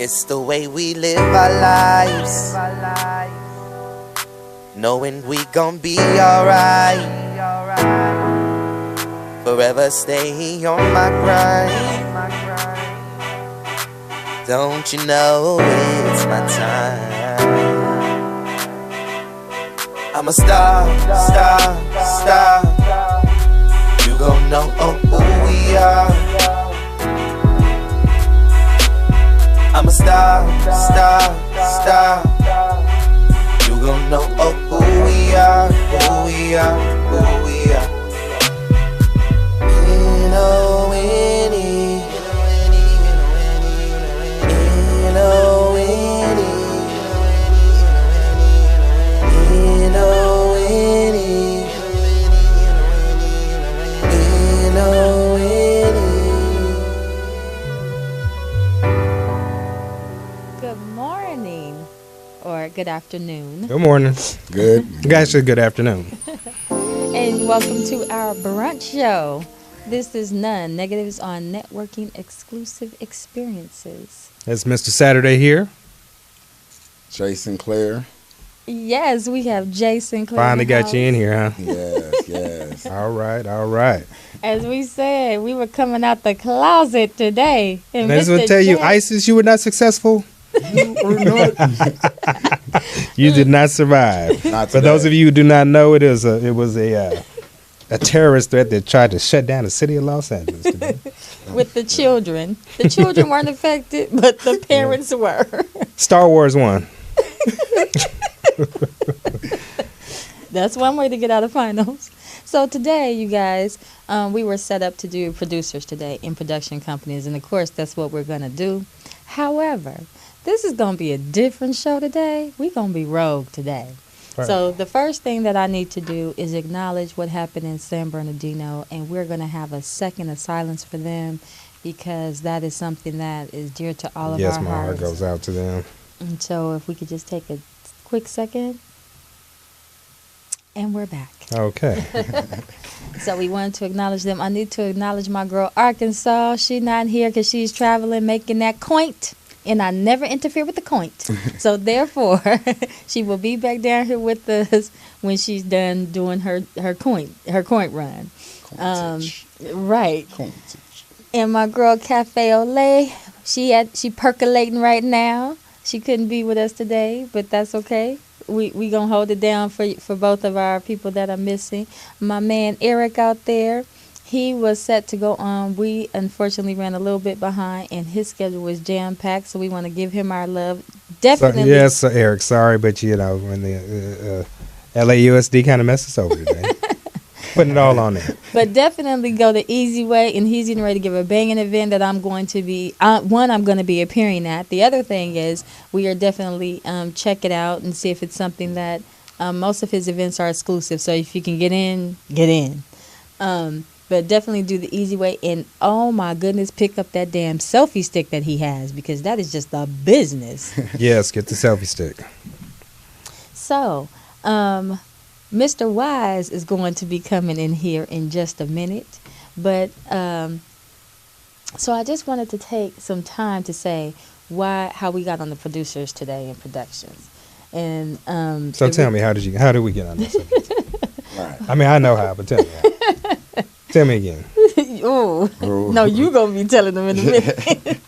It's the way we live our lives, knowing we gon' be alright. Forever stay on my grind. Don't you know it's my time? I'm a star, star, star. You gon' know who we are. I'm a star, star, star. You gon' know who we are, who we are, who we are. N.O.N.E, N.O.N.E, N.O.N.E, N.O.N.E. Good morning, or good afternoon. Good morning. Good. You guys said good afternoon. And welcome to our brunch show. This is N.O.N.E, Negatives on Networking Exclusive Experiences. It's Mr. Saturday here. Jason Clare. Yes, we have Jason Clare. Finally got you in here, huh? Yes, yes. All right, all right. As we said, we were coming out the closet today. And And I just want to tell you, ISIS, you were not successful. You did not survive. Not For those of you who do not know, it was a terrorist threat that tried to shut down the city of Los Angeles today. with the children. The children weren't affected, but the parents were. Star Wars 1. That's one way to get out of finals. So today, you guys, we were set up to do producers today in production companies, and of course, that's what we're going to do. However, this is going to be a different show today. We're going to be rogue today. Right. So the first thing that I need to do is acknowledge what happened in San Bernardino, and we're going to have a second of silence for them because that is something that is dear to all of Yes, our my hearts. heart goes out to them. And so if we could just take a quick second. And we're back. Okay. So we wanted to acknowledge them. I need to acknowledge my girl Arkansas. She's not here because she's traveling, making that coint. And I never interfere with the coint. So therefore, she will be back down here with us when she's done doing her coint run. Right. Contage. And my girl Cafeaulait, she percolating right now. She couldn't be with us today, but that's okay. We gonna hold it down for both of our people that are missing. My man Eric out there, he was set to go on. We unfortunately ran a little bit behind, and his schedule was jam packed. So we want to give him our love. Definitely. Yes, Eric. Sorry, but you know when the LAUSD kind of messed us over today. Putting it all on there. But definitely go the easy way, and he's getting ready to give a banging event that I'm going to be I'm going to be appearing at. The other thing is we are definitely check it out and see if it's something that most of his events are exclusive. So if you can get in, get in. But definitely do the easy way, and oh my goodness, pick up that damn selfie stick that he has because that is just a business. Yes, get the selfie stick. So, Mr. Wise is going to be coming in here in just a minute. But, so I just wanted to take some time to say how we got on the producers today in productions. And, So tell me, how did we get on this? Right. I mean, I know how, but tell me how. Tell me again. Ooh. No, you going to be telling them in a minute.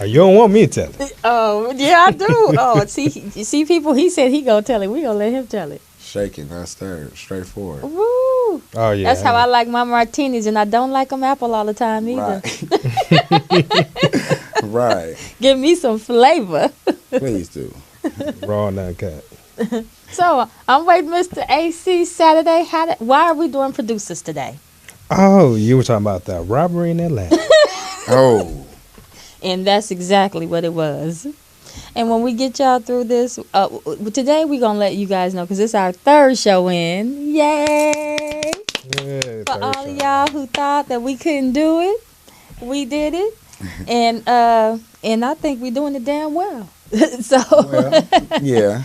Oh, you don't want me to tell it. Oh, yeah, I do. Oh, see people, he said he going to tell it. We going to let him tell it. Shaking, not stirred. Straightforward. Woo. Oh, yeah. That's how I like my martinis, and I don't like them apple all the time either. Right. Right. Give me some flavor. Please do. Raw and uncut. So, I'm waiting, Mr. AC Saturday. Why are we doing producers today? Oh, you were talking about the robbery in Atlanta. Oh. And that's exactly what it was. And when we get y'all through this, today we're going to let you guys know because it's our third show in. Yay! Yeah, For all of y'all who thought that we couldn't do it, we did it. And I think we're doing it damn well. So, Well, yeah.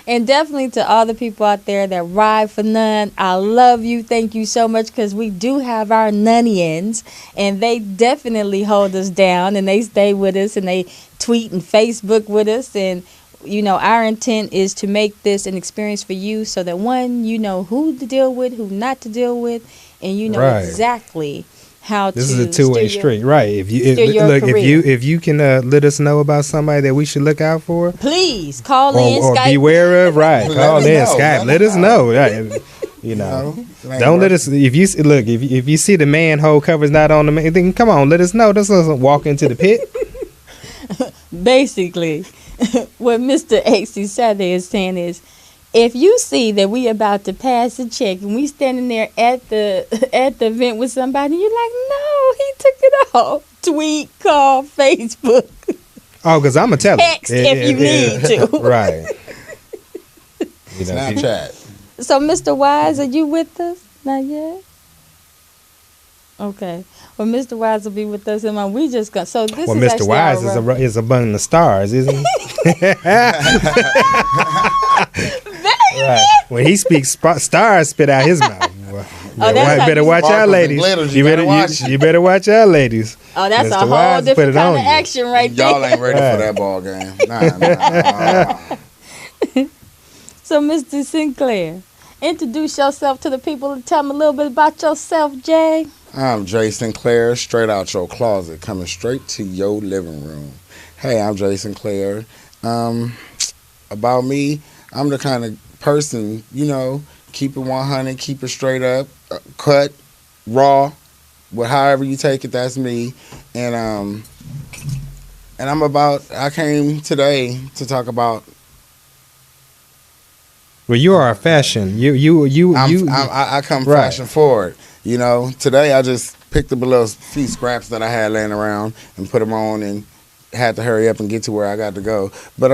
and definitely to all the people out there that ride for N.O.N E, I love you. Thank you so much, because we do have our N.O.Nians, and they definitely hold us down, and they stay with us, and they tweet and Facebook with us. And, you know, our intent is to make this an experience for you, so that, one, you know who to deal with, who not to deal with, and you know Right. exactly how This to is a two-way steer street, right? If you steer your look, career. if you can let us know about somebody that we should look out for, Please call in, or Skype. beware of, right? Let Call us in, know. Skype. Let us know, right? You know, It ain't don't let worth us. If you look, if you see the manhole cover's not on the man, then come on, let us know. This doesn't walk into the pit. Basically, what Mr. AC Saturday is saying is, if you see that we about to pass a check and we standing there at the event with somebody, you're like, no, he took it off. Tweet, call, Facebook, Oh, because I'm gonna tell him. text if you need to. Right. You know, Snapchat. So, Mr. Wise, are you with us? Not yet? Okay. Well, Mr. Wise will be with us, and we just gonna. So this well, is Mr. actually Wise our is among the stars, isn't he? Right. When he speaks, stars spit out his mouth. Well, Oh, that's how better you- watch our Sparkles and ladies. glitters, You you better gotta watch. you better watch our ladies. Oh, that's Mr. a whole Wise put different it kind on of you. action right there. Y'all ain't ready Right. for that ball game. Nah. So, Mr. Sinclair, introduce yourself to the people and tell them a little bit about yourself, Jay. I'm Jay Sinclair, straight out your closet, coming straight to your living room. Hey, I'm Jay Sinclair. About me, I'm the kind of person, you know, keep it 100, keep it straight up, cut, raw, however you take it, that's me. And I came today to talk about. Well, you are a fashion. I come Right. fashion forward. You know, today I just picked up a little few scraps that I had laying around and put them on, and had to hurry up and get to where I got to go. But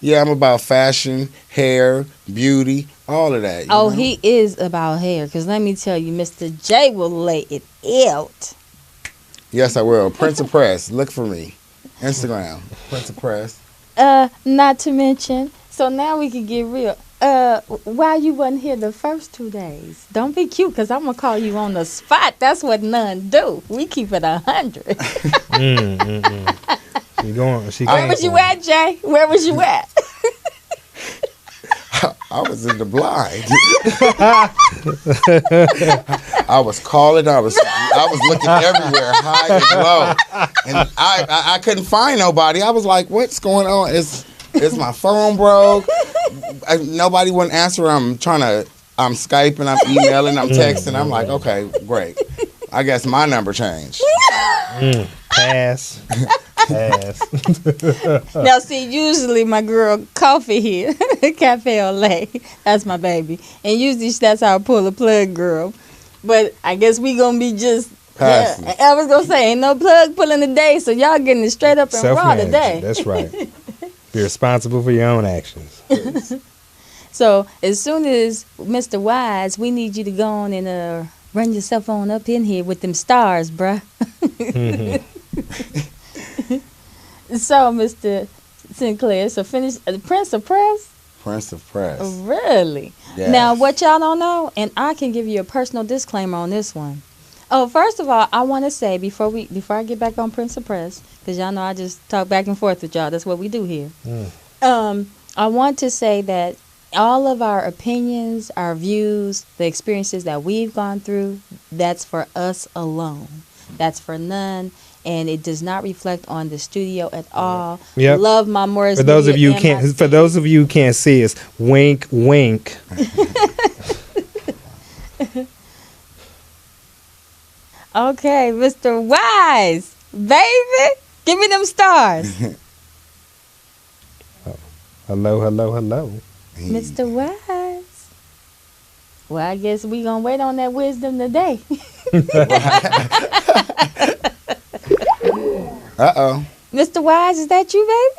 yeah, I'm about fashion, hair, beauty, all of that. you Oh, know? he is about hair, because let me tell you, Mr. J will lay it out. Yes, I will. Prince of Press, look for me. Instagram, Prince of Press. Not to mention, so now we can get real. Why you wasn't here the first 2 days? Don't be cute, because I'm going to call you on the spot. That's what N.O.N.E do. We keep it 100. Where was you at, Jay? Where was you at? I was in the blind. I was calling. I was looking everywhere, high and low, and I couldn't find nobody. I was like, "What's going on? Is my phone broke? Nobody wouldn't answer. I'm Skyping, I'm emailing, I'm texting. I'm like, okay, great. I guess my number changed. Pass. Now, see, usually my girl Coffee here, Cafeaulait, that's my baby. And usually that's our pull a plug girl. But I guess we going to be just, Passive. I was going to say, ain't no plug pulling today, so y'all getting it straight up and raw Self-managed. today. That's right. Be responsible for your own actions. So as soon as Mr. Wise, we need you to go on and run yourself on up in here with them stars, bruh. So, Mr. Sinclair, so finish Prince of Press? Prince of Press. Really? Yes. Now, what y'all don't know, and I can give you a personal disclaimer on this one. Oh, first of all, I want to say before I get back on Prince of Press, because y'all know I just talk back and forth with y'all. That's what we do here. I want to say that all of our opinions, our views, the experiences that we've gone through, that's for us alone. That's for N.O.N.E, and it does not reflect on the studio at all. Yep. Love my Morris. For those of you who Media can't, for those of you who can't see us, wink, wink. Okay, Mr. Wise, baby, give me them stars. Hello, hello, hello. Mr. Wise. Well, I guess we gonna wait on that wisdom today. Uh-oh. Mr. Wise, is that you,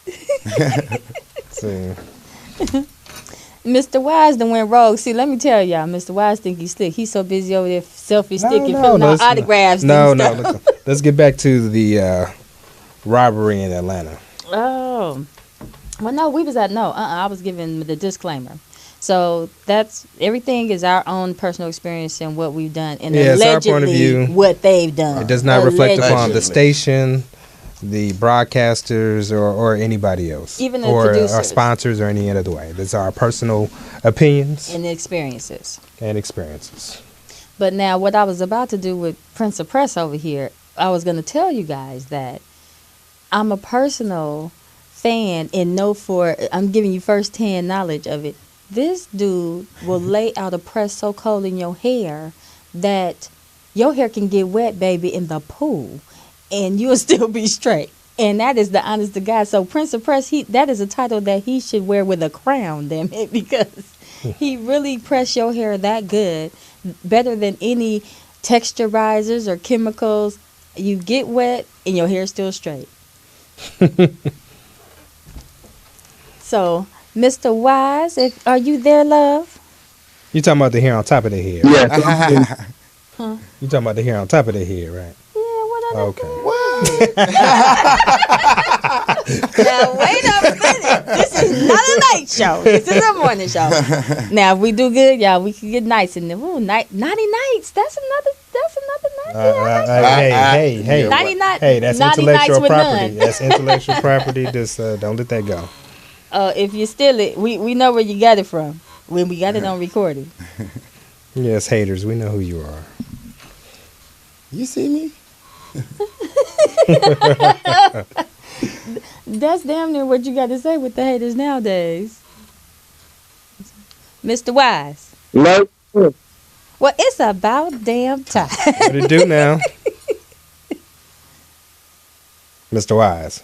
baby? See. Mr. Wise done went rogue. See, let me tell y'all, Mr. Wise think he's slick. He's so busy over there selfie sticking, filling out autographs. No, and stuff. no. Let's get back to the robbery in Atlanta. Oh, well, no, we was at no. I was giving the disclaimer. So that's everything is our own personal experience and what we've done, and Yeah, it's our point of allegedly view. what they've done. It does not reflect upon Allegedly. the station, the broadcasters, or anybody else, Even the or our producers. sponsors, or any other way. That's our personal opinions and experiences. and experiences. But now, what I was about to do with Prince of Press over here, I was going to tell you guys that I'm a personal fan and know for, I'm giving you first-hand knowledge of it. This dude will lay out a press so cold in your hair that your hair can get wet, baby, in the pool, and you'll still be straight. And that is the honest to God. So Prince of Press, that is a title that he should wear with a crown, damn it, because he really pressed your hair that good, better than any texturizers or chemicals. You get wet and your hair's still straight. So, Mr. Wise, are you there, love? You talking about the hair on top of the head? Yeah. Huh? You talking about the hair on top of the head, right? Yeah, what I Okay. Now, wait a minute. This is not a night show. This is a morning show. Now, if we do good, y'all, we can get nights in there. Ooh, naughty nights. That's another night. Hey. Naughty night. Hey, that's naughty intellectual nights with property. none. That's intellectual property. Just don't let that go. If you steal it, we know where you got it from. When we got it on recording. Yes, haters, we know who you are. You see me? That's damn near what you got to say with the haters nowadays. Mr. Wise. No. Well, it's about damn time. What it do now? Mr. Wise.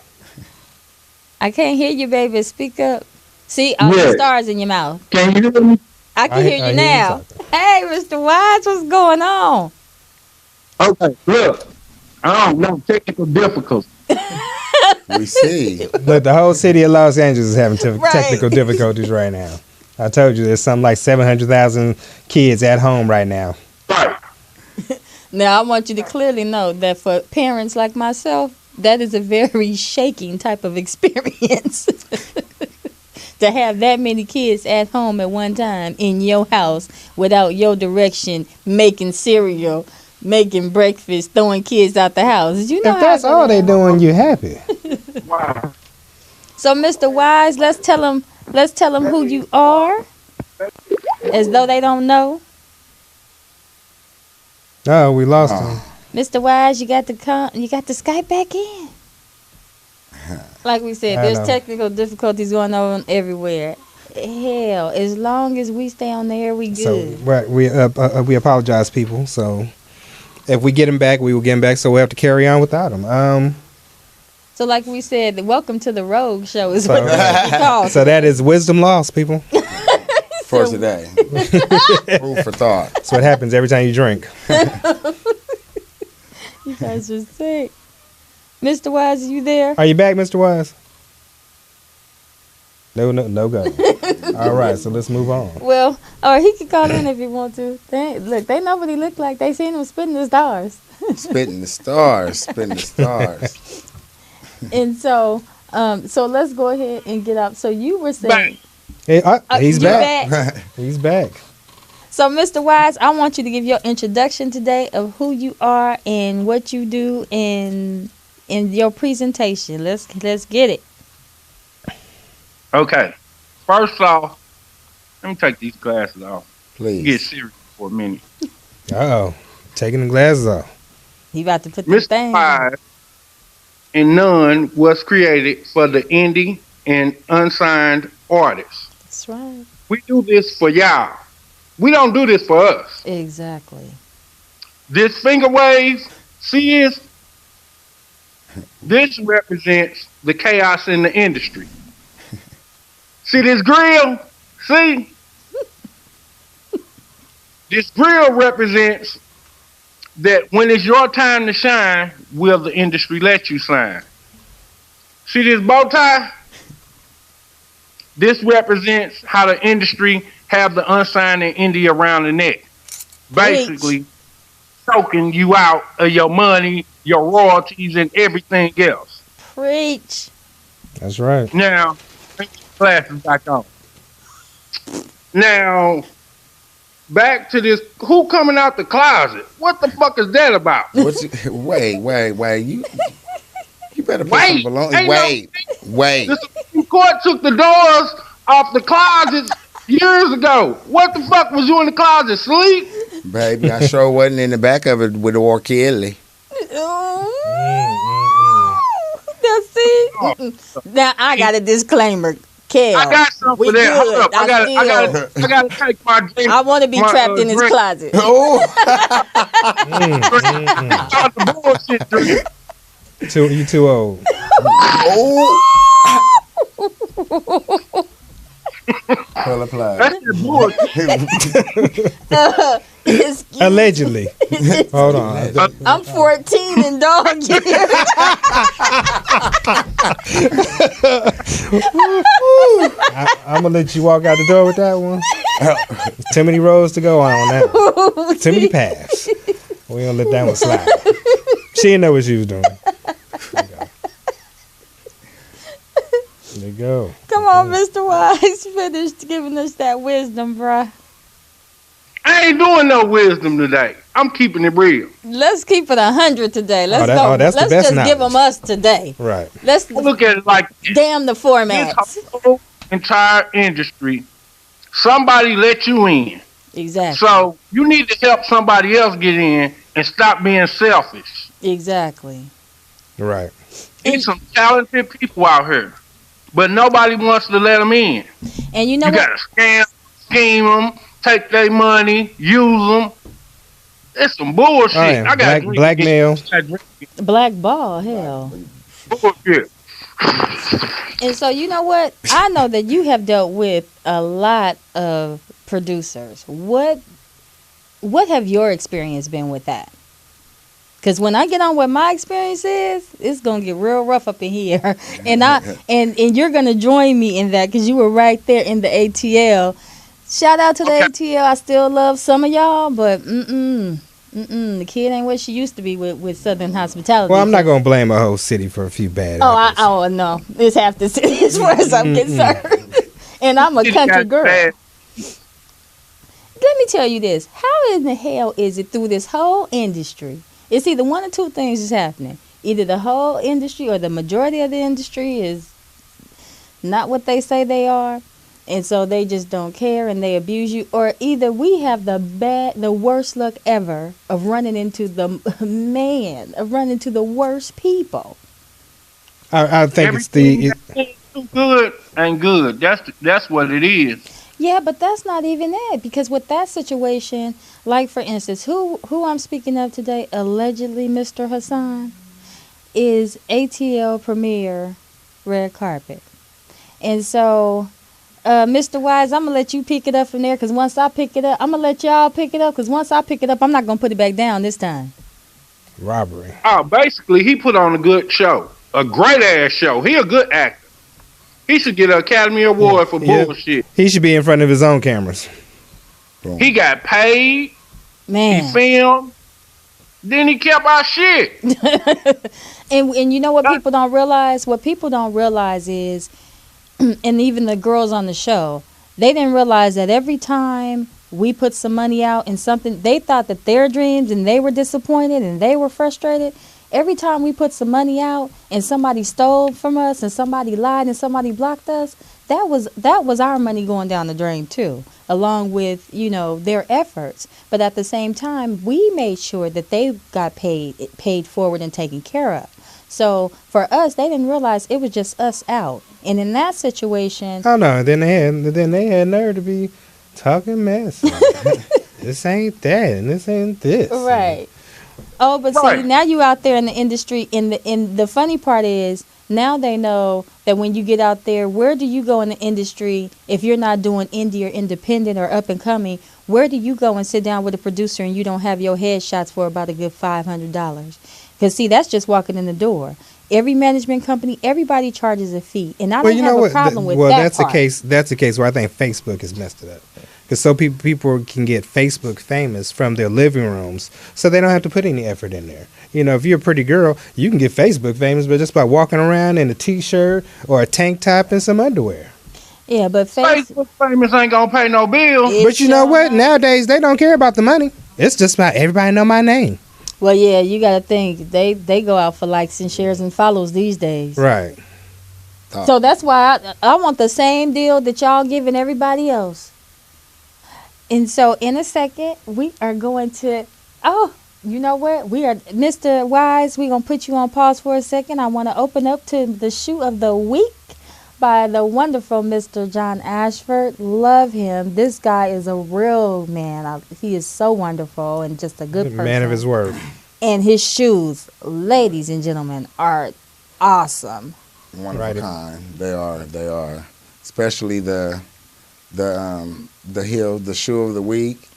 I can't hear you, baby. Speak up. See, all the Yeah. stars in your mouth. Can you hear me? I can I hear hear you you now. talking. Hey, Mr. Wise, what's going on? Okay, look. I don't know technical difficulties. We see. Look, the whole city of Los Angeles is having Right. technical difficulties right now. I told you there's something like 700,000 kids at home right now. Right. Now, I want you to clearly know that for parents like myself, that is a very shaking type of experience. To have that many kids at home at one time in your house without your direction, making cereal, making breakfast, throwing kids out the house. You know If that's all they doing, you happy. Wow. So, Mr. Wise, let's tell them who you are, as though they don't know. Oh, we lost him. Mr. Wise, you got to Skype back in. Like we said, I there's know. technical difficulties going on everywhere. Hell, as long as we stay on the air, we So good. right, we apologize, people. So if we get him back, we will get him back. So we have to carry on without him. So, like we said, welcome to the Rogue Show is So- what we call. So that is wisdom lost, people. For today. Food for thought. That's what happens every time you drink. You guys are sick. Mr. Wise, are you there? Are you back, Mr. Wise? No go. All right, so let's move on. Well, or he can call in if he want to. They know what he look like. They seen him spitting the stars. Spitting the stars. Spitting the stars. And so let's go ahead and get up. So you were saying, Hey, he's you're back. He's back. So, Mr. Wise, I want you to give your introduction today of who you are and what you do in your presentation. Let's get it. Okay. First off, let me take these glasses off. Get Please. serious for a minute. Uh-oh. Taking the glasses off. He about to put the Mr. thing. Wise and N.O.N.E was created for the indie and unsigned artists. That's right. We do this for y'all. We don't do this for us. Exactly. This finger wave, see this represents the chaos in the industry. See this grill? See? This grill represents that when it's your time to shine, will the industry let you shine? See this bow tie? This represents how the industry have the unsigned and indie around the neck. Basically, choking you out of your money, your royalties, and everything else. Preach. That's right. Now, classes back on. Now, back to this. Who coming out the closet? What the fuck is that about? Wait. You better put Wait, some baloney. ain't Wait. The Supreme Court took the doors off the closets years ago. What the fuck was you in the closet? Sleep? Baby, I sure wasn't in the back of it with R. Kelly. Now, see? Now, I got a disclaimer. Kel, I got something for that. Hold up. I gotta take my drink. I want to be trapped in his closet. Oh. The bullshit drink. You too old. Well applied. That's the bullshit. Allegedly. Hold on. I'm 14 and dog years. I'm gonna let you walk out the door with that one. Too many roads to go on that one. Too many paths. We gonna let that one slide. She didn't know what she was doing. There you go. Come on, Mr. Wise. Finish giving us that wisdom, bruh. I ain't doing no wisdom today. I'm keeping it real. Let's keep it 100 today. Let's go. That's the Let's best just knowledge. give them us today. Right. Let's Look at it like damn the formats. this whole entire industry. Somebody let you in. Exactly. So you need to help somebody else get in and stop being selfish. Exactly. Right. There's some talented people out here, but nobody wants to let them in. And you know You what? gotta scheme them, take their money, use them. It's some bullshit. Oh, yeah. I got Blackmail. Black ball, hell. bullshit. And so you know what? I know that you have dealt with a lot of producers. What have your experience been with that? Because when I get on what my experience is, it's gonna get real rough up in here, and you're gonna join me in that because you were right there in the ATL. Shout out to the ATL. I still love some of y'all, but the kid ain't what she used to be with Southern Hospitality. Well, I'm not gonna blame a whole city for a few bad apples. No, it's half the city as far as I'm concerned, and I'm a country girl. Bad. Let me tell you this: how in the hell is it through this whole industry? It's either one or two things is happening. Either the whole industry or the majority of the industry is not what they say they are, and so they just don't care and they abuse you. Or either we have the worst luck ever of running into the worst people. I think Everything that's too good ain't good. That's what it is. Yeah, but that's not even it. Because with that situation, like for instance, who I'm speaking of today, allegedly Mr. Hassan, is ATL Premier Red Carpet. And so, Mr. Wise, I'm going to let you pick it up from there. Because once I pick it up, I'm going to let y'all pick it up. Because once I pick it up, I'm not going to put it back down this time. robbery. Oh, basically, he put on a good show. A great-ass show. He a good actor. He should get an Academy Award for bullshit. He should be in front of his own cameras. Boom. He got paid. Man. He filmed. Then he kept our shit. And you know what people don't realize? What people don't realize is, and even the girls on the show, they didn't realize that every time we put some money out in something, they thought that their dreams and they were disappointed and they were frustrated. Every time we put some money out and somebody stole from us and somebody lied and somebody blocked us, that was our money going down the drain too, along with, you know, their efforts. But at the same time, we made sure that they got paid forward and taken care of. So for us, they didn't realize it was just us out. And in that situation, Oh no! Then they had nerve to be talking mess. This ain't that, and this ain't this. right. Oh, but see, Right. now you out there in the industry, and the funny part is now they know that when you get out there, where do you go in the industry if you're not doing indie or independent or up and coming? Where do you go and sit down with a producer and you don't have your headshots for about a good $500? Because see, that's just walking in the door. Every management company, everybody charges a fee, and I don't have a problem with that. That's a case. That's a case where I think Facebook has messed it up. Because so people can get Facebook famous from their living rooms, so they don't have to put any effort in there. You know, if you're a pretty girl, you can get Facebook famous, but just by walking around in a T-shirt or a tank top and some underwear. Yeah, but Facebook famous ain't gonna pay no bill. But you know what? Nowadays, they don't care about the money. It's just about everybody know my name. Well, yeah, you got to think they go out for likes and shares and follows these days. Right. So that's why I want the same deal that y'all giving everybody else. And so in a second, we are going to, you know what? We are, Mr. Wise, we're going to put you on pause for a second. I want to open up to the shoe of the week by the wonderful Mr. John Ashford. Love him. This guy is a real man. He is so wonderful and just a good person. Man of his word. And his shoes, ladies and gentlemen, are awesome. One of a kind. They are. Especially the shoe of the week.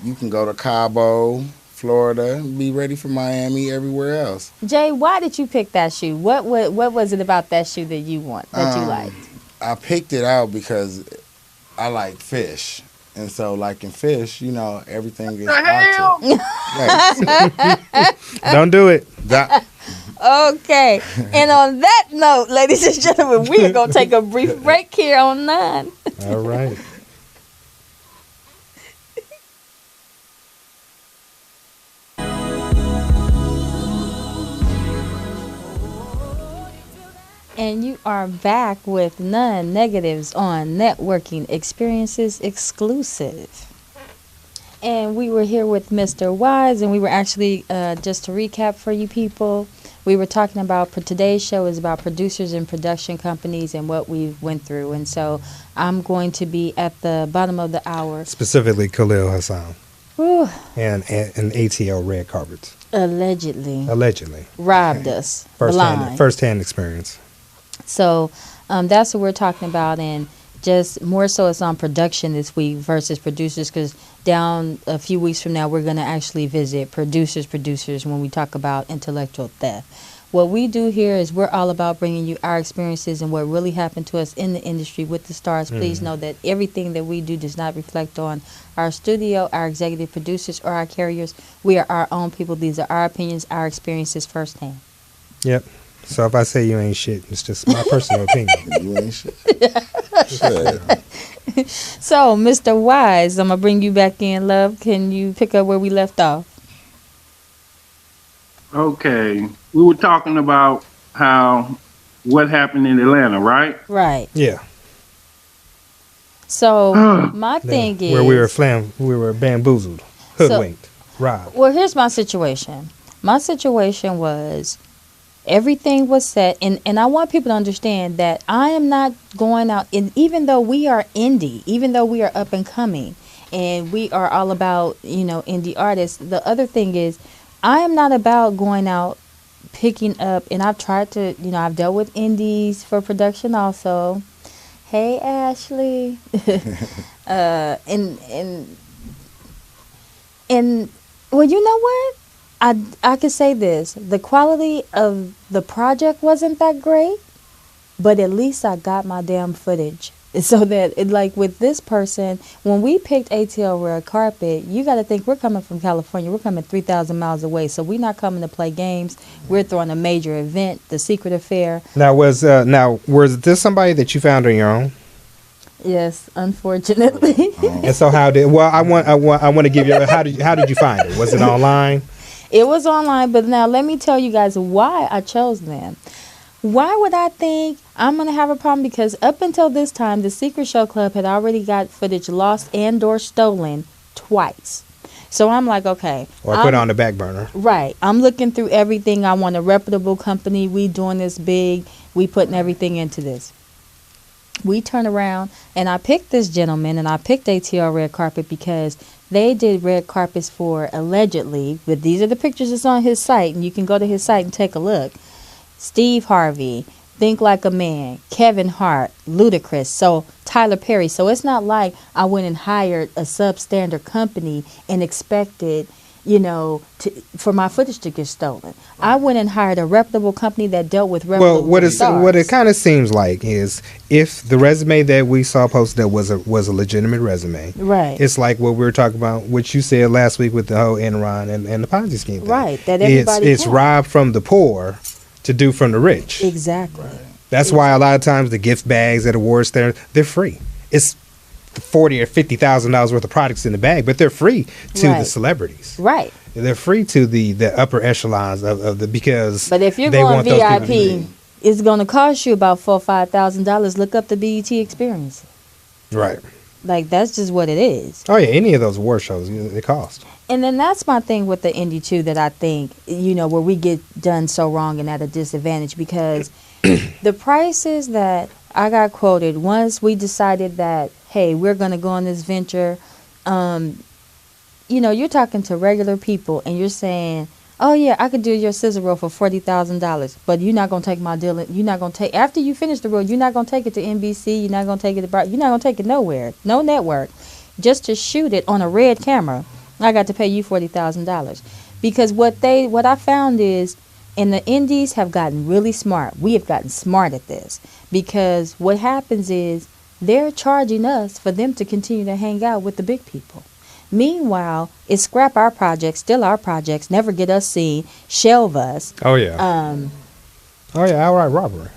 You can go to Cabo, Florida, be ready for Miami, everywhere else. Jay, why did you pick that shoe? What was it about that shoe that you liked? I picked it out because I like fish. And so, like in fish, you know, everything is Arctic. Don't do it. Okay. And on that note, ladies and gentlemen, we are going to take a brief break here on N.O.N.E. All right. And you are back with Non-Negatives on Networking Experiences Exclusive. And we were here with Mr. Wise, and we were actually, just to recap for you people, we were talking about, today's show is about producers and production companies and what we went through. And so I'm going to be at the bottom of the hour. Specifically Khalil Hassan. Whew. And ATL red carpets. Allegedly. Robbed us. First-hand experience. So that's what we're talking about, and just more so it's on production this week versus producers, because down a few weeks from now we're going to actually visit producers when we talk about intellectual theft. What we do here is we're all about bringing you our experiences and what really happened to us in the industry with the stars. Please know that everything that we do does not reflect on our studio, our executive producers, or our carriers. We are our own people. These are our opinions, our experiences firsthand. Yep. So if I say you ain't shit, it's just my personal opinion. You ain't shit. So, Mr. Wise, I'm going to bring you back in, love. Can you pick up where we left off? Okay. We were talking about what happened in Atlanta, right? Right. Yeah. So, my thing is... Where we were bamboozled, hoodwinked, robbed. Well, here's my situation. My situation was... everything was set, and I want people to understand that I am not going out, and even though we are indie, even though we are up and coming, and we are all about, indie artists, the other thing is, I am not about going out picking up, and I've tried to, I've dealt with indies for production also. Hey, Ashley. And well, you know what? I could say this. The quality of the project wasn't that great, but at least I got my damn footage. So that, like with this person, when we picked ATL Red Carpet, you got to think we're coming from California. We're coming 3,000 miles away. So we're not coming to play games. We're throwing a major event, the Secret Affair. Now, was this somebody that you found on your own? Yes, unfortunately. And so how did? Well, I want to give you. How did you find it? Was it online? It was online, but now let me tell you guys why I chose them. Why would I think I'm going to have a problem? Because up until this time, the Secret Show Club had already got footage lost and or stolen twice. So I'm like, okay. Or put on the back burner. Right. I'm looking through everything. I want a reputable company. We doing this big. We putting everything into this. We turn around, and I picked this gentleman, and I picked ATL Red Carpet because they did red carpets for, allegedly, but these are the pictures that's on his site, and you can go to his site and take a look. Steve Harvey, Think Like a Man, Kevin Hart, Ludacris, so Tyler Perry. So it's not like I went and hired a substandard company and expected for my footage to get stolen. I went and hired a reputable company that dealt with reputable stars. What it kind of seems like is if the resume that we saw posted was a legitimate resume, right? It's like what we were talking about, what you said last week with the whole Enron and the Ponzi scheme thing. Right, that everybody it's robbed from the poor to do from the rich. Exactly. Right. That's why a lot of times the gift bags at awards they're free. It's $40,000 or $50,000 worth of products in the bag, but they're free to the celebrities. Right. They're free to the upper echelons of the because. But if you're they going want those people to VIP, be- it's going to cost you about $4,000-$5,000. Look up the BET Experience. Right. Like that's just what it is. Oh yeah, any of those award shows they cost. And then that's my thing with the indie too, that I think where we get done so wrong and at a disadvantage because the prices that I got quoted once we decided that, hey, we're going to go on this venture. You're talking to regular people and you're saying, oh, yeah, I could do your scissor roll for $40,000, but you're not going to take my deal. You're not going to take, after you finish the roll, you're not going to take it to NBC. You're not going to take it to, you're not going to take it nowhere, no network. Just to shoot it on a red camera, I got to pay you $40,000. Because what I found is, and the indies have gotten really smart. We have gotten smart at this because what happens is they're charging us for them to continue to hang out with the big people. Meanwhile, it's scrap our projects, steal our projects, never get us seen, shelve us. Oh yeah. Outright robbery.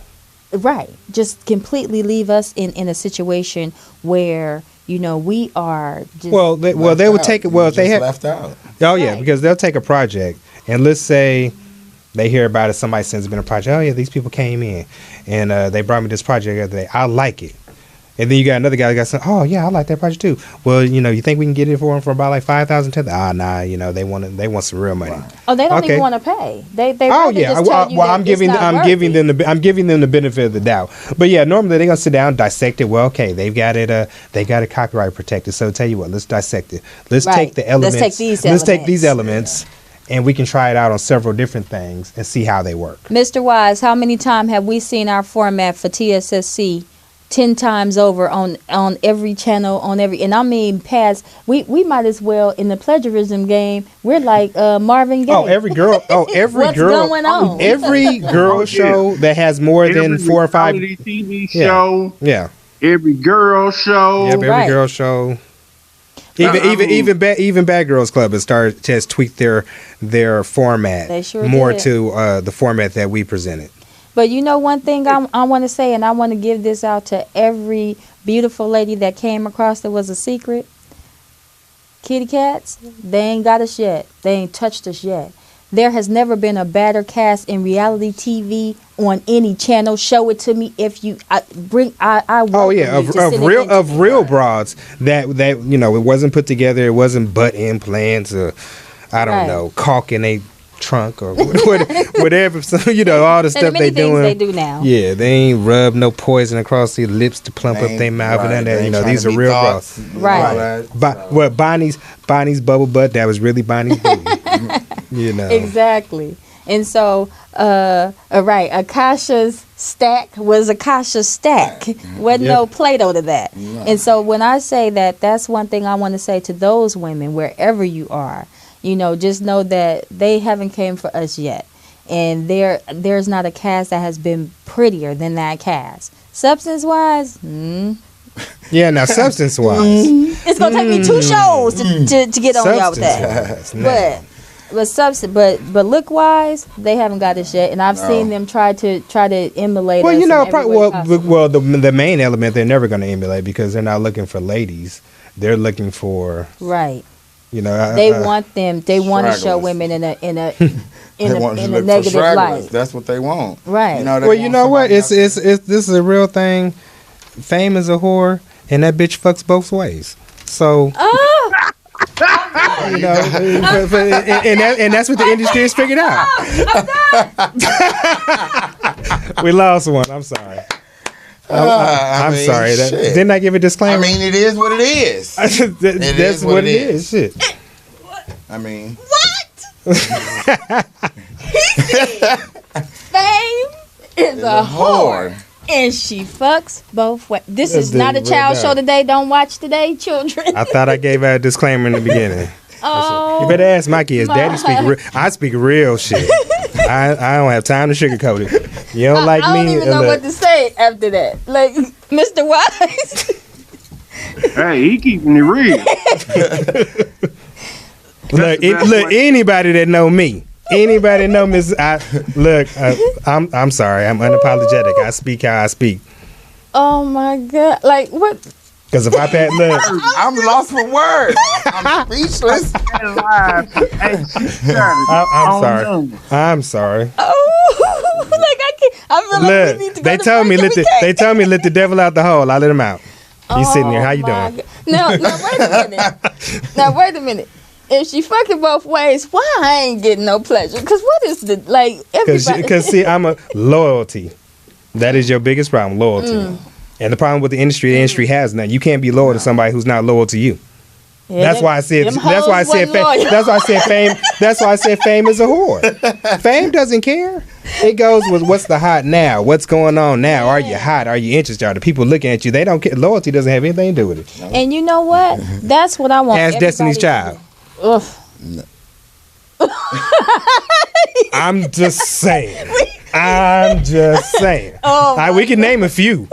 Right. Just completely leave us in a situation where we are just they would take it. Well, if they had left out. Oh yeah, Right. because they'll take a project and let's say they hear about it. Somebody sends them in a project. Oh yeah, these people came in and they brought me this project the other day. I like it. And then you got another guy that got some. Oh yeah, I like that project too. Well, you think we can get it for them for about like $5,000, $10,000? Nah, they want some real money. Right. Oh, they don't even want to pay. They Oh rather yeah, just tell you that I'm giving them the benefit of the doubt. But yeah, normally they're gonna sit down, dissect it. Well, okay, they got it copyright protected. So tell you what, let's dissect it. Let's Right. take the elements. Let's take these elements, and we can try it out on several different things and see how they work. Mr. Wise, how many times have we seen our format for TSSC 10 times over on every channel, and I mean past, we might as well, in the plagiarism game, we're like Marvin Gaye. Every girl What's going on? Every girl show that has more than 4 or 5 reality TV show, yeah, every girl show. yep, every Right. girl show. Even Bad Girls Club has tweaked their format They sure more did. to the format that we presented. But one thing I want to say, and I want to give this out to every beautiful lady that came across that was a secret. Kitty cats, they ain't got us yet. They ain't touched us yet. There has never been a better cast in reality TV on any channel. Show it to me if you bring. I Oh yeah, welcome you to send it in to me. real broads that it wasn't put together. It wasn't butt implants or I don't Right. know, caulk in a trunk or whatever. So all the And stuff many they things doing. they do now. Yeah, they ain't rub no poison across their lips to plump up their mouth and none of that. These are real broads. Right. Bonnie's bubble butt, that was really Bonnie's booty. Exactly. And so, right, Akasha's stack was Akasha's stack. Wasn't no Play-Doh to that. Right. And so when I say that, that's one thing I want to say to those women, wherever you are, just know that they haven't came for us yet. And there's not a cast that has been prettier than that cast. Substance-wise, Yeah, now substance-wise. it's going to take me 2 shows to get on y'all with that. Substance-wise, But look wise, they haven't got us yet, and I've seen them try to emulate. Well, us in every way possible. the main element they're never going to emulate because they're not looking for ladies. They're looking for right. They want them. They want to show stragglers. women in a They want you to in a look for negative stragglers. light. That's what they want. Right. They Well, want you know what? somebody It's this is a real thing. Fame is a whore, and that bitch fucks both ways. So and that's what the industry has figured out. We lost one. I'm sorry. I'm sorry. Didn't I give a disclaimer? I mean, it is what it is. That's what it is. Shit. I mean, Fame is a whore, and she fucks both ways. This is not a child show today. Don't watch today, children. I thought I gave out a disclaimer in the beginning. Oh You better ask my kids. Daddy I speak real shit. I don't have time to sugarcoat it. You don't like me? I don't even know what to say after that. Like, Mr. Wise. Hey, he keeping it real. Look, anybody that know me, anybody know Miss. I'm sorry. I'm unapologetic. I speak how I speak. Oh my God! Like what? Because if I pat look, I'm lost for words. I'm speechless. I'm sorry. I'm sorry. Oh, like I can't. I feel like we need to go they to told me break they told me let the devil out the hole. I let him out. He's sitting there. How you doing? No, wait a minute. Now wait a minute. If she fucking both ways, why I ain't getting no pleasure? Because what is the like? Because see, I'm a loyalty. That is your biggest problem, loyalty. And the problem with the industry has now. You can't be loyal to somebody who's not loyal to you. Yeah, that's why I said. That's why I said. That's why I said fame. That's why I said fame is a whore. Fame doesn't care. It goes with what's the hot now. What's going on now? Are you hot? Are you interested? Are the people looking at you? They don't care. Loyalty doesn't have anything to do with it. And you know what? That's what I want. Ask Destiny's Child. Ugh. I'm just saying. We can name a few.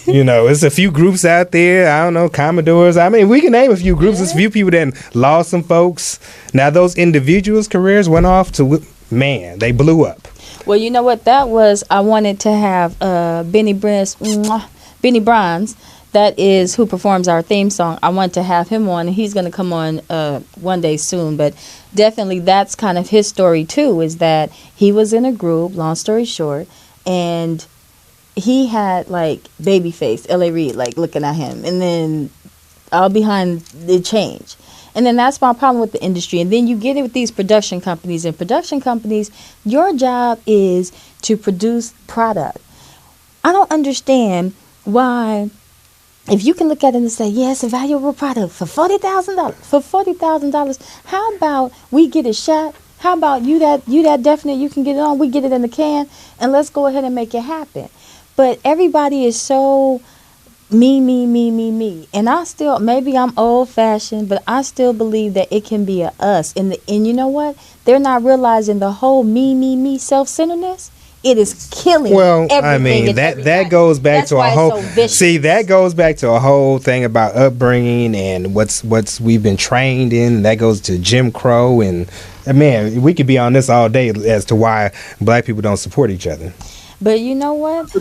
You know, it's a few groups out there. I don't know, Commodores. I mean, we can name a few groups. There's a few people that lost some folks. Now, those individuals' careers went off to, man, they blew up. Well, you know what that was? I wanted to have Benny Bronze, that is who performs our theme song. I want to have him on, and he's going to come on one day soon. But definitely that's kind of his story, too, is that he was in a group, long story short, and he had, like, Babyface, L.A. Reid, like, looking at him. And then all behind the change. And then that's my problem with the industry. And then you get it with these production companies. And production companies, your job is to produce product. I don't understand why, if you can look at it and say, yeah, it's a valuable product for $40,000. For $40,000, how about we get a shot? How about you that definite, you can get it on, we get it in the can, and let's go ahead and make it happen. But everybody is so me. And I still, maybe I'm old fashioned, but I still believe that it can be a us. And you know what? They're not realizing the whole me, self-centeredness. It is killing. Well, I mean that goes back to a whole. See, that goes back to a whole thing about upbringing and what's we've been trained in. That goes to Jim Crow, and man, we could be on this all day as to why black people don't support each other. But you know what?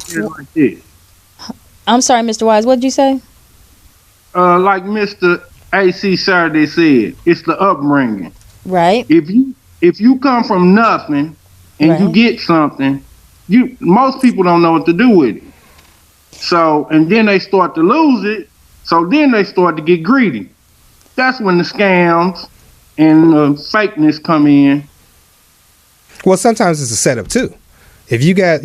I'm sorry, Mr. Wise. What did you say? Like Mr. AC Saturday said, it's the upbringing. Right. If you come from nothing and you get something, most people don't know what to do with it. So, and then they start to lose it. So then they start to get greedy. That's when the scams and the fakeness come in. Well, sometimes it's a setup too. If you got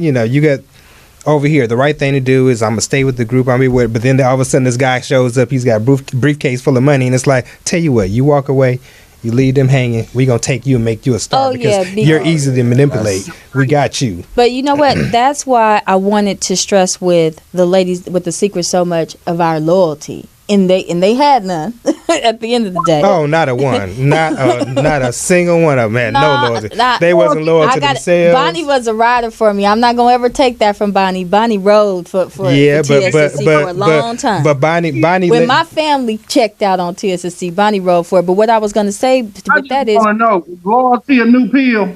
over here, the right thing to do is I'm gonna stay with the group I'm with, but then all of a sudden this guy shows up, he's got a briefcase full of money, and it's like, tell you what, you walk away, you leave them hanging, we gonna take you and make you a star because you're easy to manipulate. We got you. But you know what? That's why I wanted to stress with the ladies with the secret so much of our loyalty. And they had none at the end of the day. Oh, not a one. Not a single one of them had no loyalty. They wasn't loyal to themselves. Bonnie was a rider for me. I'm not going to ever take that from Bonnie. Bonnie rode for TSSC for a long time. But Bonnie when my family checked out on TSSC, Bonnie rode for it. But what I was going to say with that is, I want to know, loyalty a new pill?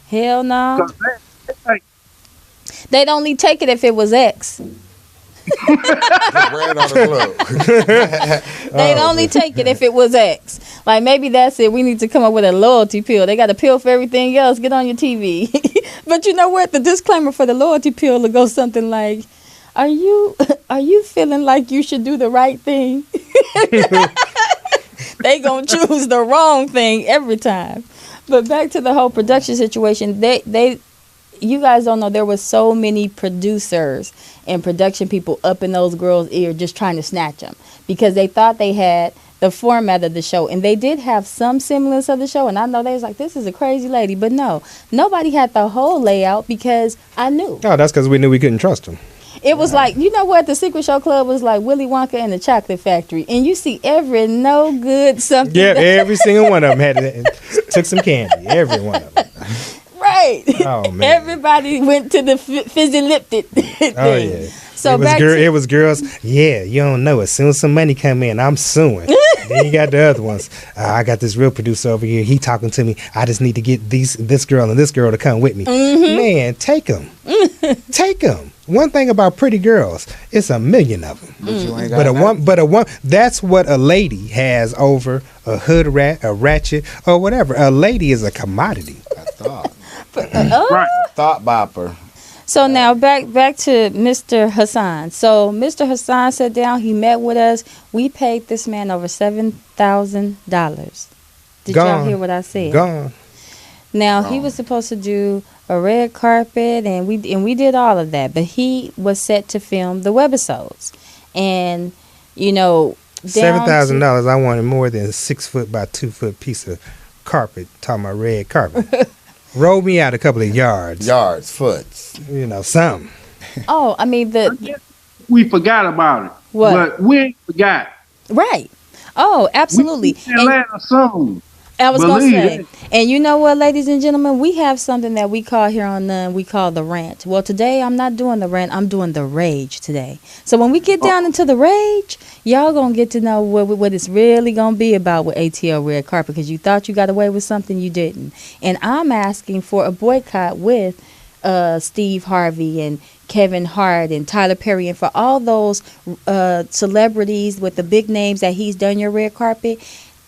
Hell no. They'd only take it if it was X. They'd only take it if it was X. Like, maybe that's it. We need to come up with a loyalty pill. They got a pill for everything else. Get on your TV. But you know what? The disclaimer for the loyalty pill will go something like, are you feeling like you should do the right thing? They gonna choose the wrong thing every time. But back to the whole production situation, you guys don't know, there was so many producers and production people up in those girls' ear just trying to snatch them because they thought they had the format of the show, and they did have some semblance of the show, and I know they was like, this is a crazy lady, but no, nobody had the whole layout because I knew. Oh, that's because we knew we couldn't trust them. It was like, you know what? The Secret Show Club was like Willy Wonka and the Chocolate Factory. And you see every no good something. Yeah, every single one of them took some candy. Every one of them. Right. Oh, man. Everybody went to the fizzy lifted thing. Oh, yeah. So it was girls. Yeah, you don't know. As soon as some money come in, I'm suing. Then you got the other ones. I got this real producer over here. He talking to me. I just need to get this girl and this girl to come with me. Mm-hmm. Man, take them. Take them. One thing about pretty girls, it's a million of them. But a one. That's what a lady has over a hood rat, a ratchet, or whatever. A lady is a commodity. I thought. Right. Thought bopper. So now back to Mr. Hassan. So Mr. Hassan sat down. He met with us. We paid this man over $7,000. Did y'all hear what I said? Gone. Now he was supposed to do a red carpet, and we did all of that. But he was set to film the webisodes, and you know, $7,000. I wanted more than a 6 foot by 2 foot piece of carpet. Talking about red carpet. Roll me out a couple of yards. Foots. You know, something. Oh, I mean We forgot about it. What? But we ain't forgot. Right. Oh, absolutely. We in Atlanta soon. I was going to say, it. and you know what, ladies and gentlemen, we have something that we call here on N.O.N.E, we call the rant. Well, today I'm not doing the rant, I'm doing the rage today. So when we get down into the rage, y'all going to get to know what it's really going to be about with ATL Red Carpet, because you thought you got away with something, you didn't. And I'm asking for a boycott with Steve Harvey and Kevin Hart and Tyler Perry, and for all those celebrities with the big names that he's done your red carpet.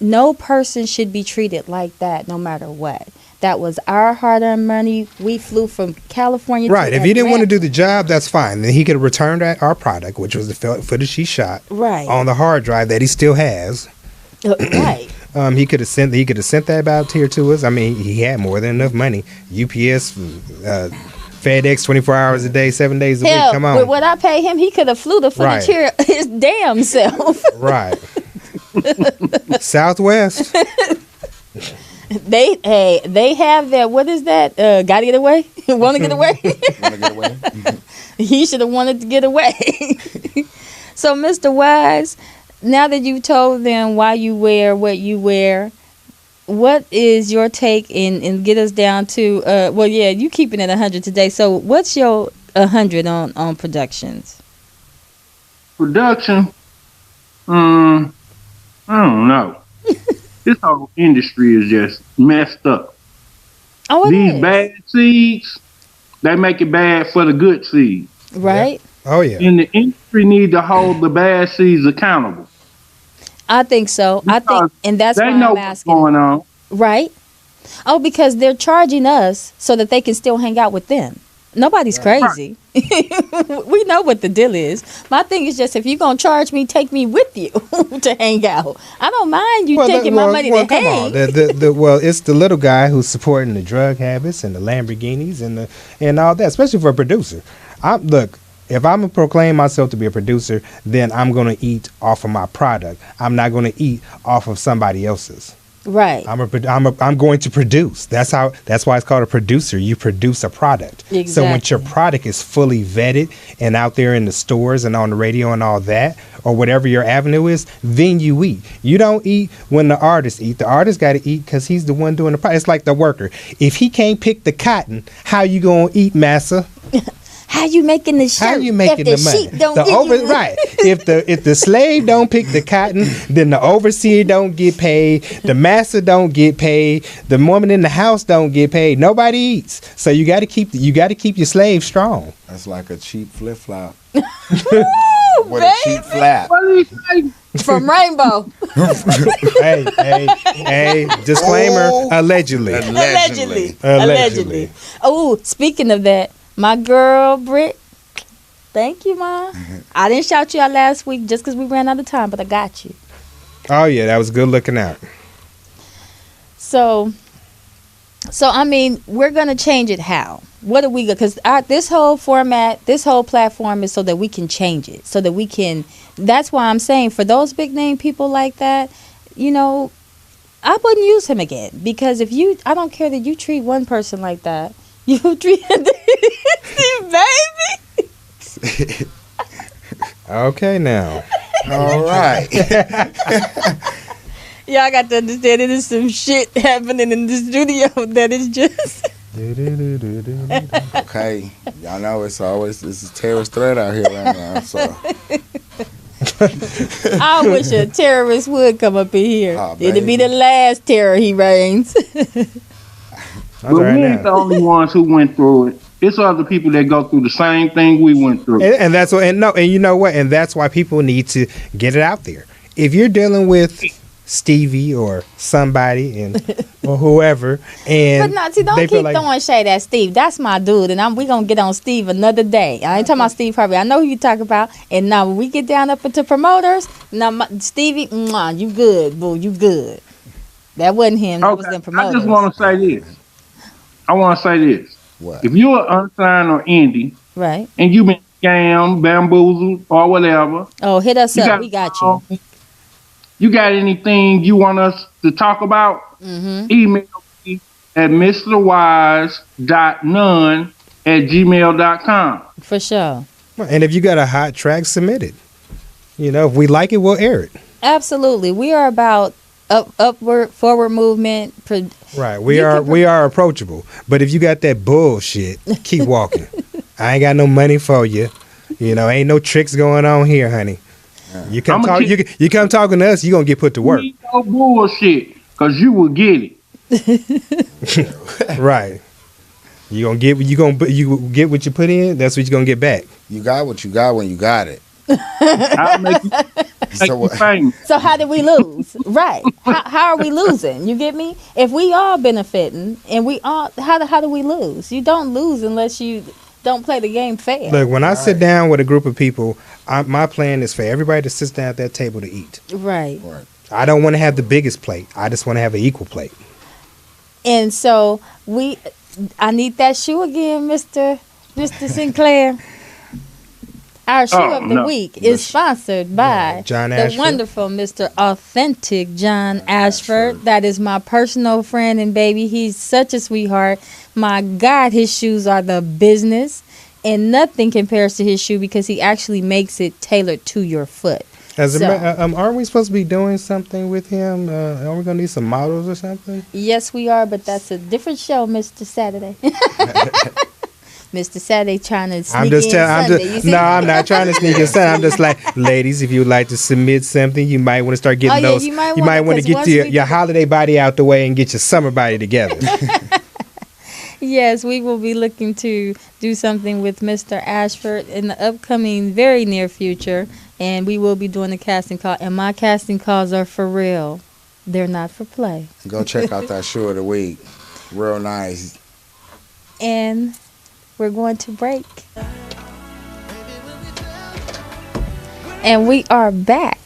No person should be treated like that, no matter what. That was our hard-earned money. We flew from California. Right. To if he didn't want to do the job, that's fine. Then he could have returned our product, which was the footage he shot, on the hard drive that he still has. Right. He could have sent that out here to us. I mean, he had more than enough money. UPS, FedEx, 24 hours a day, 7 days a week. Come on. With what I pay him, he could have flew the footage here his damn self. Right. Southwest. They have that. What is that? Gotta get away. Want to get away. He should have wanted to get away. So, Mr. Wise, now that you've told them why you wear what you wear, what is your take and get us down to? You keeping it 100 today. So, what's your 100 on productions? Production. I don't know. This whole industry is just messed up. Oh, These bad seeds, they make it bad for the good seeds. Right? Yeah. Oh, yeah. And the industry need to hold the bad seeds accountable. I think so. And that's why I'm asking. What's going on. Right? Oh, because they're charging us so that they can still hang out with them. Nobody's crazy. We know what the deal is. My thing is just, if you're going to charge me, take me with you to hang out. I don't mind you taking my money to hang. It's the little guy who's supporting the drug habits and the Lamborghinis and all that, especially for a producer. Look, if I'm going to proclaim myself to be a producer, then I'm going to eat off of my product. I'm not going to eat off of somebody else's. Right. I'm going to produce. That's why it's called a producer. You produce a product. Exactly. So when your product is fully vetted and out there in the stores and on the radio and all that, or whatever your avenue is, then you eat. You don't eat when the artist eat. The artist got to eat because he's the one doing the product. It's like the worker. If he can't pick the cotton, how you gonna eat, massa? How you making the shirt? How you making if the money? Sheep don't give you right. If the slave don't pick the cotton, then the overseer don't get paid. The master don't get paid. The woman in the house don't get paid. Nobody eats. So you got to keep your slave strong. That's like a cheap flip flop. With a cheap flap. What do you say? From Rainbow. hey, disclaimer, allegedly. Oh, speaking of that, my girl Britt, thank you, Ma. I didn't shout you out last week just because we ran out of time, but I got you. Oh yeah, that was good looking out. So I mean, we're gonna change it. How? What are we? Because this whole format, this whole platform is so that we can change it, so that we can. That's why I'm saying for those big name people like that, you know, I wouldn't use him again, because I don't care that you treat one person like that. You treat Steve Baby. Okay, now. All right. Y'all got to understand it is some shit happening in the studio that is just. Okay, y'all know it's a terrorist threat out here right now. So I wish a terrorist would come up in here. Oh, It'd be baby. the last terror he reigns. That's But right we ain't the now. only ones who went through it. It's other people that go through the same thing we went through. And that's what, and you know what, and that's why people need to get it out there. If you're dealing with Stevie or somebody or whoever, and But not, see, don't they keep feel like, throwing shade at Steve. That's my dude, and we gonna get on Steve another day. I ain't talking about Steve Harvey. I know who you talk about. And now when we get down up into promoters, now Stevie, you good, boo, you good. That wasn't him. That was them I promoters. just want to say this. I want to say this. what? If you're unsigned or indie Right. and you've been scammed, bamboozled, or whatever, Oh, hit us you up. got, We got you. You got anything you want us to talk about? Mm-hmm. Email me at mrwise.none@gmail.com. For sure. and if you got a hot track, submit it. You know, if we like it, we'll air it. Absolutely. We are about upward, forward movement. Right. We You are can we are approachable. But if you got that bullshit, keep walking. I ain't got no money for you. You know, ain't no tricks going on here, honey. You come I'ma talk. You come talking to us. You gonna get put to work. Ain't no bullshit, because you will get it. Right. You get what you put in. That's what you're gonna get back. You got what you got when you got it. I'll make you, So you what? famous. So how did we lose? Right. How are we losing? You get me? If we all benefiting and we all, how do we lose? You don't lose unless you don't play the game fair. Look, when I sit down with a group of people, my plan is for everybody to sit down at that table to eat. Right. Right. I don't want to have the biggest plate. I just want to have an equal plate. And so I need that shoe again, Mr. Sinclair. Our shoe Oh, of the no. week is sponsored by John the Ashford. wonderful Mr. Authentic John Ashford. That is my personal friend and baby. He's such a sweetheart. My God, his shoes are the business. And nothing compares to his shoe because he actually makes it tailored to your foot. Aren't we supposed to be doing something with him? Are we gonna need some models or something? Yes, we are, but that's a different show, Mr. Saturday. Mr. Saturday trying to sneak in Sunday. You see? No, I'm not trying to sneak in Sunday. I'm just like, ladies, if you would like to submit something, you might want to start getting Oh, yeah, those. you might You wanna, might want to 'cause get once your we get- holiday body out the way and get your summer body together. Yes, we will be looking to do something with Mr. Ashford in the upcoming very near future. And we will be doing a casting call. And my casting calls are for real. They're not for play. Go check out that shoe of the week. Real nice. And we're going to break. And we are back.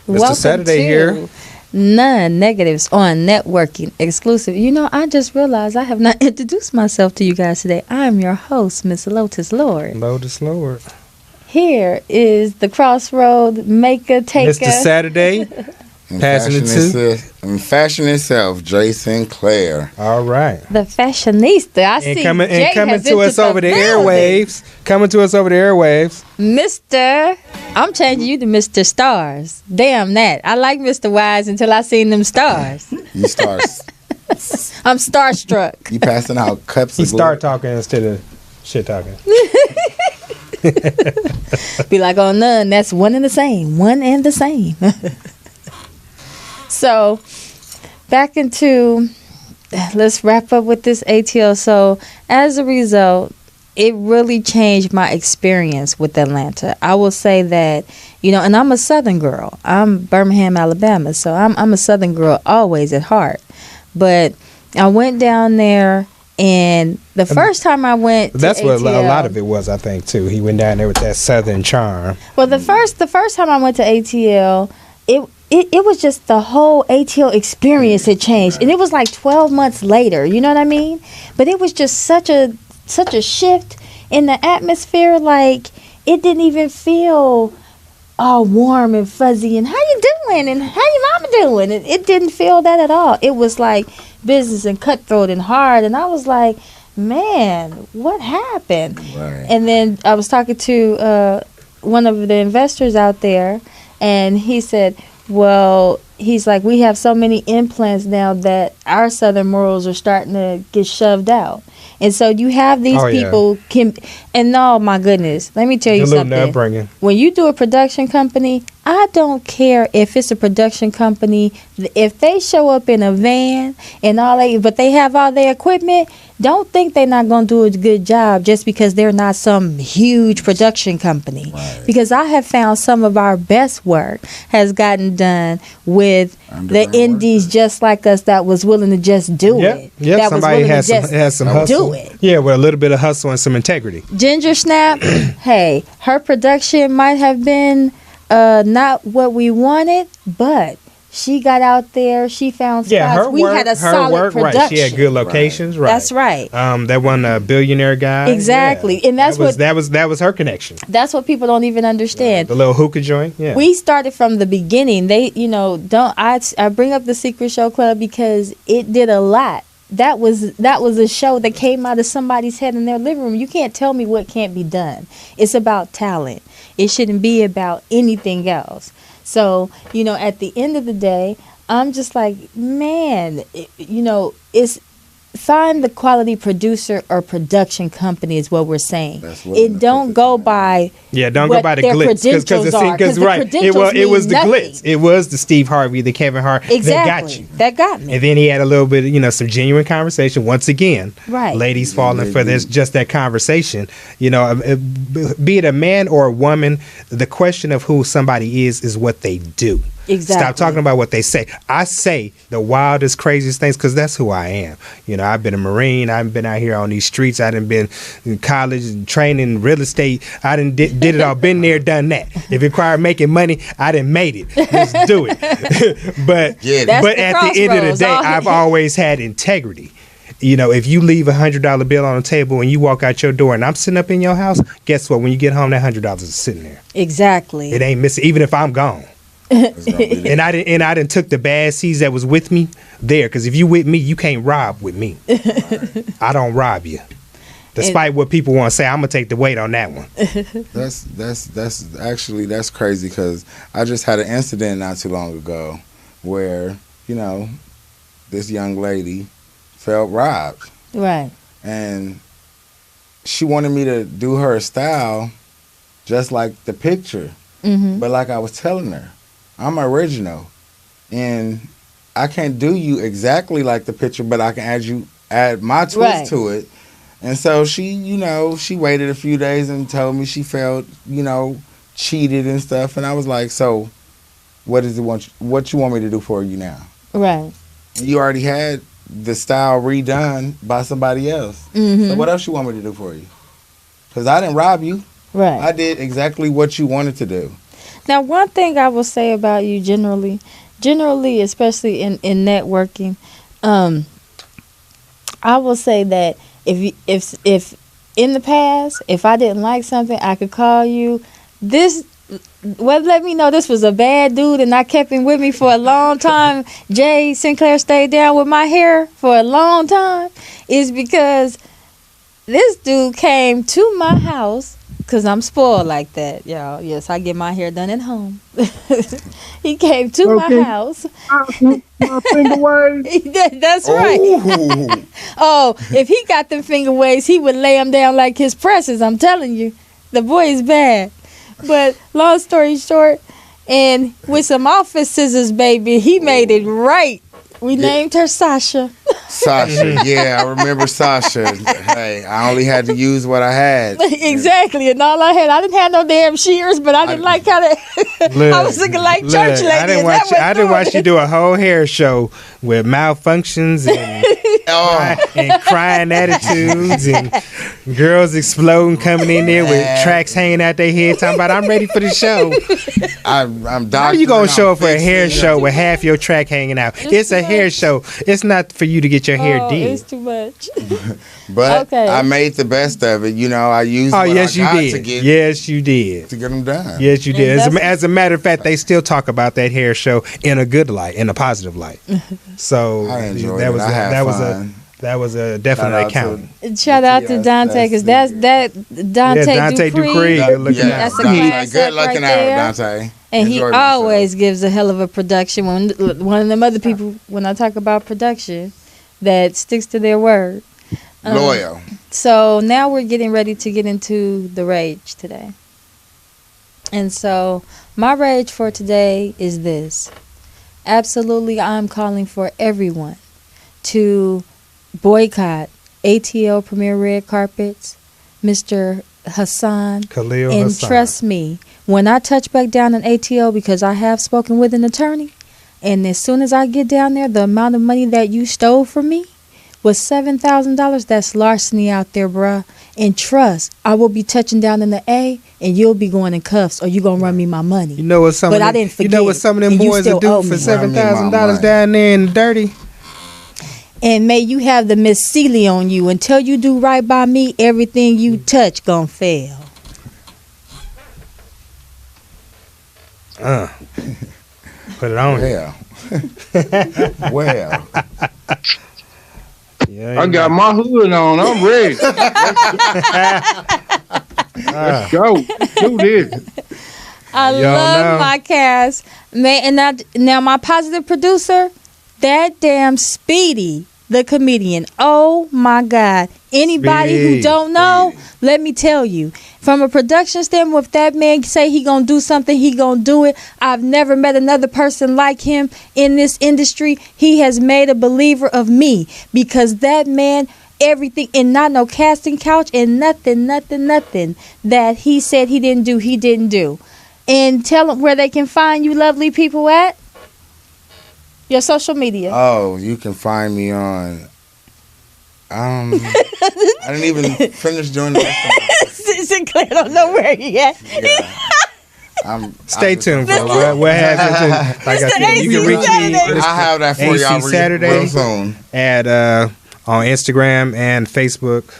Mr. Saturday here. None negatives on networking exclusive. You know, I just realized I have not introduced myself to you guys today. I'm your host, Miss Lotus Lord. Lotus Lord. Here is the crossroad maker taker. Mr. Saturday. And Passing it to? And fashion itself, Jason Clare. All right. The fashionista. I see. And Jay coming has to us entered over the building. airwaves. Coming to us over the airwaves. Mr. I'm changing you to Mr. Stars. Damn that. I like Mr. Wise until I seen them stars. You start. I'm starstruck. You passing out cups He of start talking instead of shit talking. Be like, oh, none. That's one and the same. One and the same. So, back into, let's wrap up with this ATL. So, as a result, it really changed my experience with Atlanta. I will say that, you know, and I'm a Southern girl. I'm Birmingham, Alabama. So, I'm a Southern girl always at heart. But I went down there. And the first time I went to That's what ATL, a lot of it was, I think, too. He went down there with that Southern charm. well, the first time I went to ATL, it was just the whole ATL experience had changed, and it was like 12 months later. You know what I mean? But it was just such a shift in the atmosphere. Like it didn't even feel all warm and fuzzy. And how you doing? And how your mama doing? It didn't feel that at all. It was like business and cutthroat and hard. And I was like, man, what happened? Right. And then I was talking to one of the investors out there, and he said, well, he's like, we have so many implants now that our southern morals are starting to get shoved out. And so you have these people and oh my goodness, let me tell you something. When you do a production company, I don't care if it's a production company, if they show up in a van and but they have all their equipment, don't think they're not going to do a good job just because they're not some huge production company. Right. Because I have found some of our best work has gotten done with the indies just like us that was willing to just do it. Yeah, that somebody has some hustle. Do it. Yeah, with a little bit of hustle and some integrity. Ginger Snap, hey, her production might have been not what we wanted, but she got out there. She found spots. Yeah, we had a solid production. Right. She had good locations. Right. That's right. That one billionaire guy. Exactly, yeah. and that was her connection. That's what people don't even understand. The little hookah joint. Yeah. We started from the beginning. They, I bring up the Secret Show Club because it did a lot. That was a show that came out of somebody's head in their living room. You can't tell me what can't be done. It's about talent. It shouldn't be about anything else. So, at the end of the day, I'm just like, man, it's find the quality producer or production company is what we're saying. It don't go by don't go by the glitz because right, it was the glitz. It was the Steve Harvey, the Kevin Hart that got me. And then he had a little bit, some genuine conversation. Once again, right, ladies falling for this, just that conversation. Be it a man or a woman, the question of who somebody is what they do. Exactly. Stop talking about what they say. I say the wildest, craziest things because that's who I am. I've been a Marine. I've been out here on these streets. I done been in college and training real estate. I done did it all. Been there, done that. If it required making money, I done made it. Let's do it. but at the end of the day, I've always had integrity. If you leave $100 bill on the table and you walk out your door and I'm sitting up in your house, guess what? When you get home, that $100 is sitting there. Exactly. It ain't missing, even if I'm gone. and I didn't took the bad seeds that was with me there, because if you with me, you can't rob with me. I don't rob you. Despite what people want to say, I'm gonna take the weight on that one. That's crazy, because I just had an incident not too long ago where this young lady felt robbed. Right. And she wanted me to do her style just like the picture. Mm-hmm. But like I was telling her, I'm original, and I can't do you exactly like the picture, but I can add my twist to it. And so she waited a few days and told me she felt, cheated and stuff. And I was like, so what you want me to do for you now? Right. You already had the style redone by somebody else. Mm-hmm. So what else you want me to do for you? Because I didn't rob you. Right. I did exactly what you wanted to do. Now, one thing I will say about you generally, especially in networking, I will say that if in the past, if I didn't like something, I could call you. Let me know this was a bad dude and I kept him with me for a long time. Jay Sinclair stayed down with my hair for a long time. Is because this dude came to my house. Because I'm spoiled like that, y'all. Yes, I get my hair done at home. He came to my house. My finger waves. That's right. If he got them finger waves, he would lay them down like his presses. I'm telling you. The boy is bad. But long story short, and with some office scissors, baby, he made it right. We named her Sasha. Sasha, yeah, I remember Sasha. Hey, I only had to use what I had. Exactly, and all I didn't have no damn shears, but I didn't like how I was looking like church lady. I didn't watch you do a whole hair show with malfunctions and crying attitudes and girls exploding, coming in there with tracks hanging out their head, talking about, I'm ready for the show. How you gonna show up for a hair show with half your track hanging out? It's a hair show. It's not for you to get your hair did. It's too much. But I made the best of it. I used what I got to get. Yes, you did. To get them done. Yes, you did. As a matter of fact, they still talk about that hair show in a good light, in a positive light. So I enjoyed it. That was a definite count. Shout out to Dante, because that's Dante Dupree. Good looking out. That's a Dante, class good act right looking there. out, Dante. And he Enjoyed always gives a hell of a production. When one of them other people, when I talk about production, that sticks to their word. Loyal. So now we're getting ready to get into the rage today. And so my rage for today is this. Absolutely, I'm calling for everyone to boycott ATL Premier Red Carpets, Mr. Hassan. Khalil And Hassan. trust me, when I touch back down in ATL, because I have spoken with an attorney, and as soon as I get down there, the amount of money that you stole from me was $7,000. That's larceny out there, bruh. And trust, I will be touching down in the A, and you'll be going in cuffs, or you gonna run me my money. You know what some But of I them, didn't forget. You know what some of them And you boys still will do owe for me. $7,000 down there in the dirty? And may you have the Miss Celie on you. Until you do right by me, everything you touch gonna fail. Put it on. Yeah. Well. Yeah, I got my hood on. I'm ready. Let's go. Do this. I Y'all love know. my cast, man. And now my positive producer, that damn Speedy, the comedian. Oh my God! Anybody who Speedy. don't know, let me tell you. From a production standpoint, if that man say he gonna do something, he gonna do it. I've never met another person like him in this industry. He has made a believer of me, because that man, everything, and not no casting couch and nothing that he said he didn't do. And tell them where they can find you lovely people at. Your social media. Oh, you can find me on. I didn't even finish doing the rest of Sinclair don't know where he at. Stay tuned, bro. What happens? Like I said, you can reach me. I have that for AC y'all Saturday. real soon. At on Instagram and Facebook.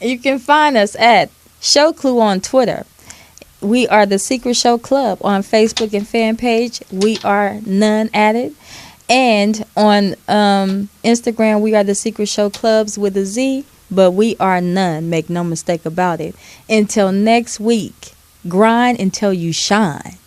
You can find us at Show Clue on Twitter. We are the Secret Show Club on Facebook and fan page. We are N.O.N.E added. And on Instagram, we are the Secret Show Clubs with a Z. But we are N.O.N E. Make no mistake about it. Until next week, grind until you shine.